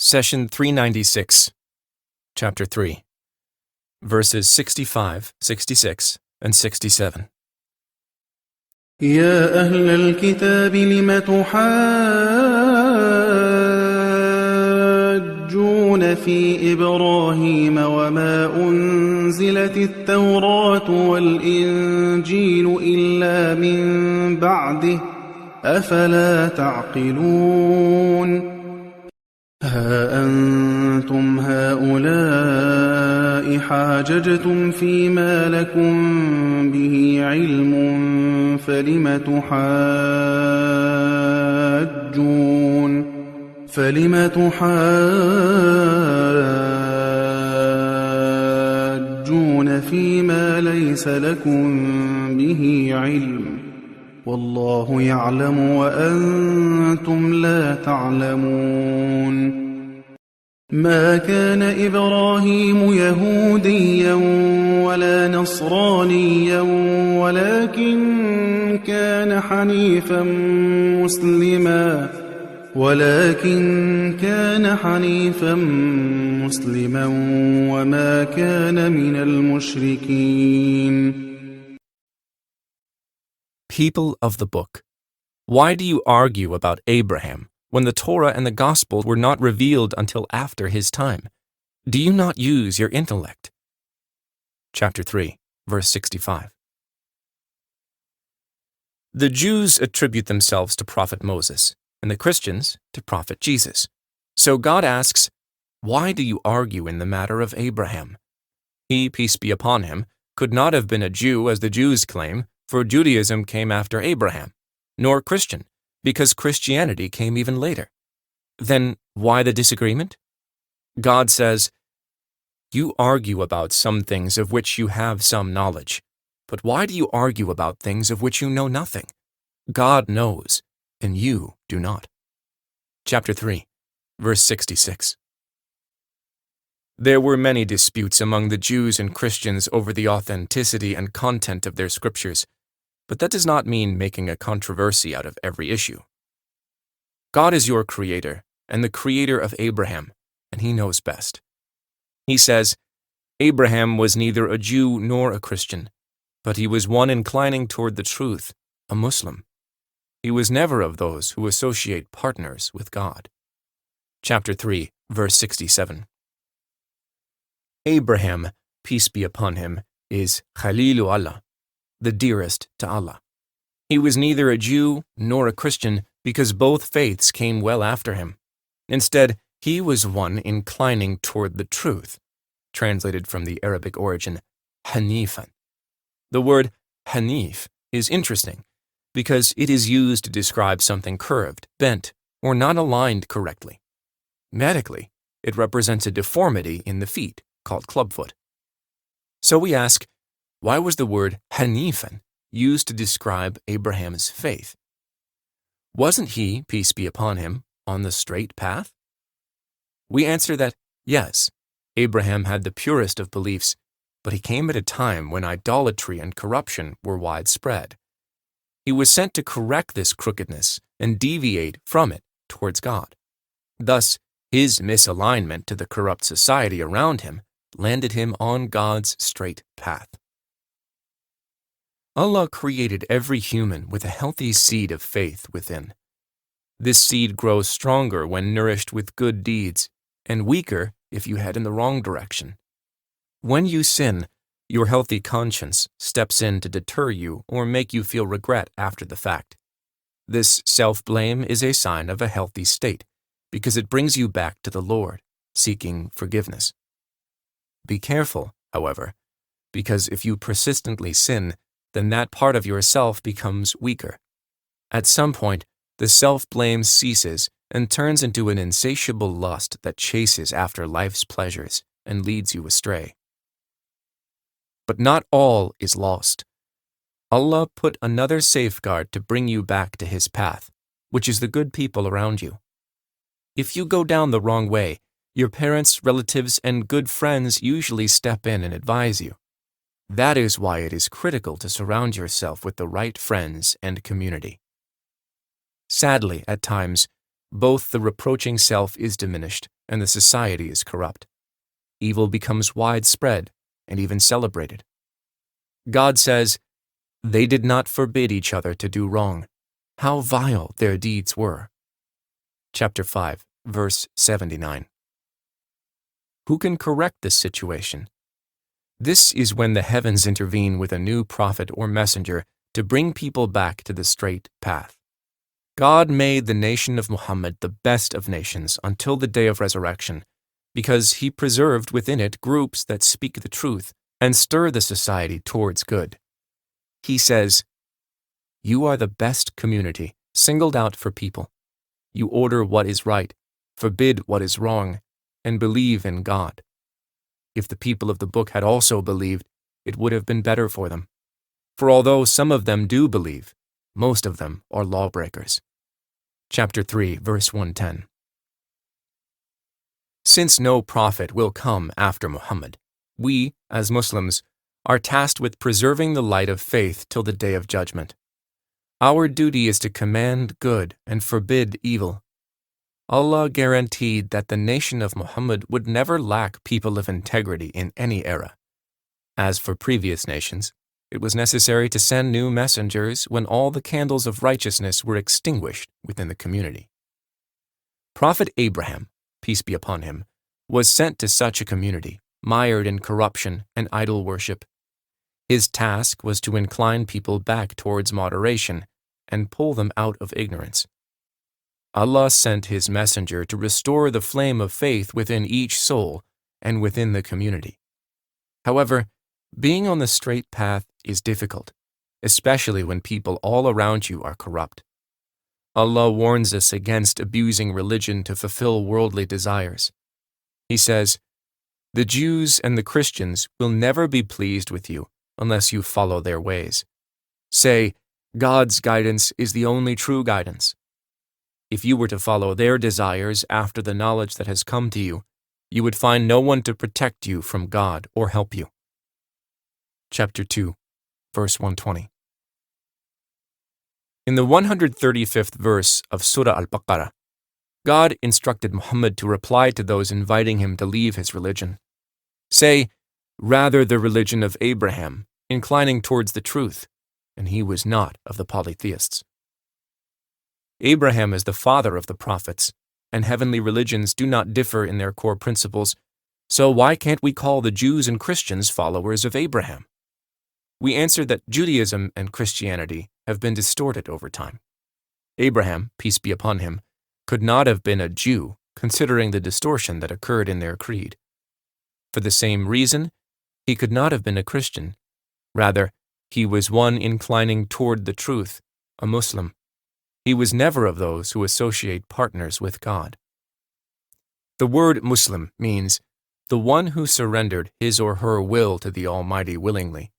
Session 396, Chapter 3, verses 65, 66, and 67. يا أهل الكتاب لم تحاجون في إبراهيم وما أنزلت التوراة والإنجيل إلا من بعده أفلا تعقلون ها أنتم هؤلاء حاججتم فيما لكم به علم فلم تحاجون فيما ليس لكم به علم والله يعلم وأنتم لا تعلمون ما كان إبراهيم يهوديا ولا نصرانيا ولكن كان حنيفا مسلما وما كان من المشركين. People of the book, why do you argue about Abraham when the Torah and the Gospel were not revealed until after his time? Do you not use your intellect? Chapter 3, verse 65. The Jews attribute themselves to Prophet Moses, and the Christians to Prophet Jesus. So God asks, why do you argue in the matter of Abraham? He, peace be upon him, could not have been a Jew as the Jews claim, for Judaism came after Abraham, nor Christian, because Christianity came even later. Then why the disagreement? God says, you argue about some things of which you have some knowledge, but why do you argue about things of which you know nothing? God knows, and you do not. Chapter 3, verse 66. There were many disputes among the Jews and Christians over the authenticity and content of their scriptures, but that does not mean making a controversy out of every issue. God is your creator and the creator of Abraham, and he knows best. He says, Abraham was neither a Jew nor a Christian, but he was one inclining toward the truth, a Muslim. He was never of those who associate partners with God. Chapter 3, verse 67. Abraham, peace be upon him, is Khalilu Allah, the dearest to Allah. He was neither a Jew nor a Christian because both faiths came well after him. Instead, he was one inclining toward the truth, translated from the Arabic origin, Hanifan. The word Hanif is interesting because it is used to describe something curved, bent, or not aligned correctly. Medically, it represents a deformity in the feet, called clubfoot. So we ask, why was the word Hanifan used to describe Abraham's faith? Wasn't he, peace be upon him, on the straight path? We answer that, yes, Abraham had the purest of beliefs, but he came at a time when idolatry and corruption were widespread. He was sent to correct this crookedness and deviate from it towards God. Thus, his misalignment to the corrupt society around him landed him on God's straight path. Allah created every human with a healthy seed of faith within. This seed grows stronger when nourished with good deeds, and weaker if you head in the wrong direction. When you sin, your healthy conscience steps in to deter you or make you feel regret after the fact. This self-blame is a sign of a healthy state, because it brings you back to the Lord, seeking forgiveness. Be careful, however, because if you persistently sin, then that part of yourself becomes weaker. At some point, the self-blame ceases and turns into an insatiable lust that chases after life's pleasures and leads you astray. But not all is lost. Allah put another safeguard to bring you back to His path, which is the good people around you. If you go down the wrong way, your parents, relatives, and good friends usually step in and advise you. That is why it is critical to surround yourself with the right friends and community. Sadly, at times, both the reproaching self is diminished and the society is corrupt. Evil becomes widespread and even celebrated. God says, "They did not forbid each other to do wrong. How vile their deeds were." Chapter 5, verse 79. Who can correct this situation? This is when the heavens intervene with a new prophet or messenger to bring people back to the straight path. God made the nation of Muhammad the best of nations until the day of resurrection, because He preserved within it groups that speak the truth and stir the society towards good. He says, "You are the best community, singled out for people. You order what is right, forbid what is wrong, and believe in God." If the people of the book had also believed, it would have been better for them. For although some of them do believe, most of them are lawbreakers. Chapter 3, verse 110. Since no prophet will come after Muhammad, we, as Muslims, are tasked with preserving the light of faith till the day of judgment. Our duty is to command good and forbid evil. Allah guaranteed that the nation of Muhammad would never lack people of integrity in any era. As for previous nations, it was necessary to send new messengers when all the candles of righteousness were extinguished within the community. Prophet Abraham, peace be upon him, was sent to such a community, mired in corruption and idol worship. His task was to incline people back towards moderation and pull them out of ignorance. Allah sent His messenger to restore the flame of faith within each soul and within the community. However, being on the straight path is difficult, especially when people all around you are corrupt. Allah warns us against abusing religion to fulfill worldly desires. He says, "The Jews and the Christians will never be pleased with you unless you follow their ways. Say, God's guidance is the only true guidance. If you were to follow their desires after the knowledge that has come to you, you would find no one to protect you from God or help you." Chapter 2, verse 120. In the 135th verse of Surah Al-Baqarah, God instructed Muhammad to reply to those inviting him to leave his religion. Say, "Rather the religion of Abraham, inclining towards the truth," and he was not of the polytheists. Abraham is the father of the prophets, and heavenly religions do not differ in their core principles, so why can't we call the Jews and Christians followers of Abraham? We answer that Judaism and Christianity have been distorted over time. Abraham, peace be upon him, could not have been a Jew, considering the distortion that occurred in their creed. For the same reason, he could not have been a Christian. Rather, he was one inclining toward the truth, a Muslim. He was never of those who associate partners with God. The word Muslim means the one who surrendered his or her will to the Almighty willingly.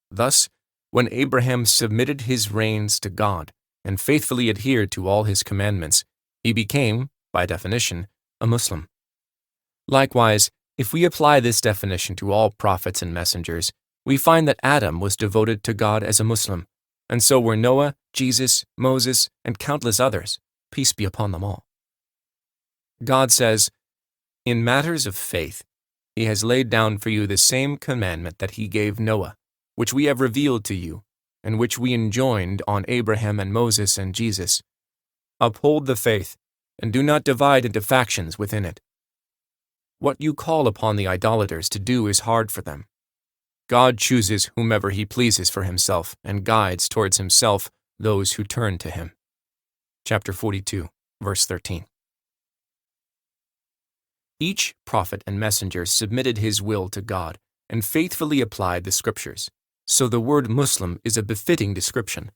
Thus, when Abraham submitted his reins to God and faithfully adhered to all His commandments, he became, by definition, a Muslim. Likewise, if we apply this definition to all prophets and messengers, we find that Adam was devoted to God as a Muslim, and so were Noah, Jesus, Moses, and countless others, peace be upon them all. God says, "In matters of faith, He has laid down for you the same commandment that He gave Noah, which we have revealed to you, and which we enjoined on Abraham and Moses and Jesus. Uphold the faith, and do not divide into factions within it. What you call upon the idolaters to do is hard for them. God chooses whomever He pleases for Himself and guides towards Himself those who turn to Him." Chapter 42, verse 13. Each prophet and messenger submitted his will to God and faithfully applied the scriptures, so the word Muslim is a befitting description.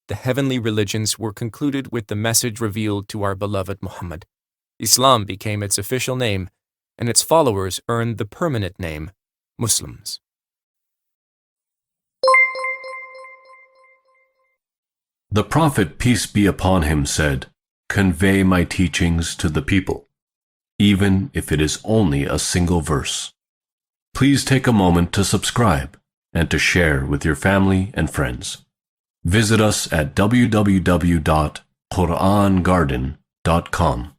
The heavenly religions were concluded with the message revealed to our beloved Muhammad. Islam became its official name, and its followers earned the permanent name, Muslims. The Prophet, peace be upon him, said, "Convey my teachings to the people, even if it is only a single verse." Please take a moment to subscribe and to share with your family and friends. Visit us at www.qurangarden.com ayat.com.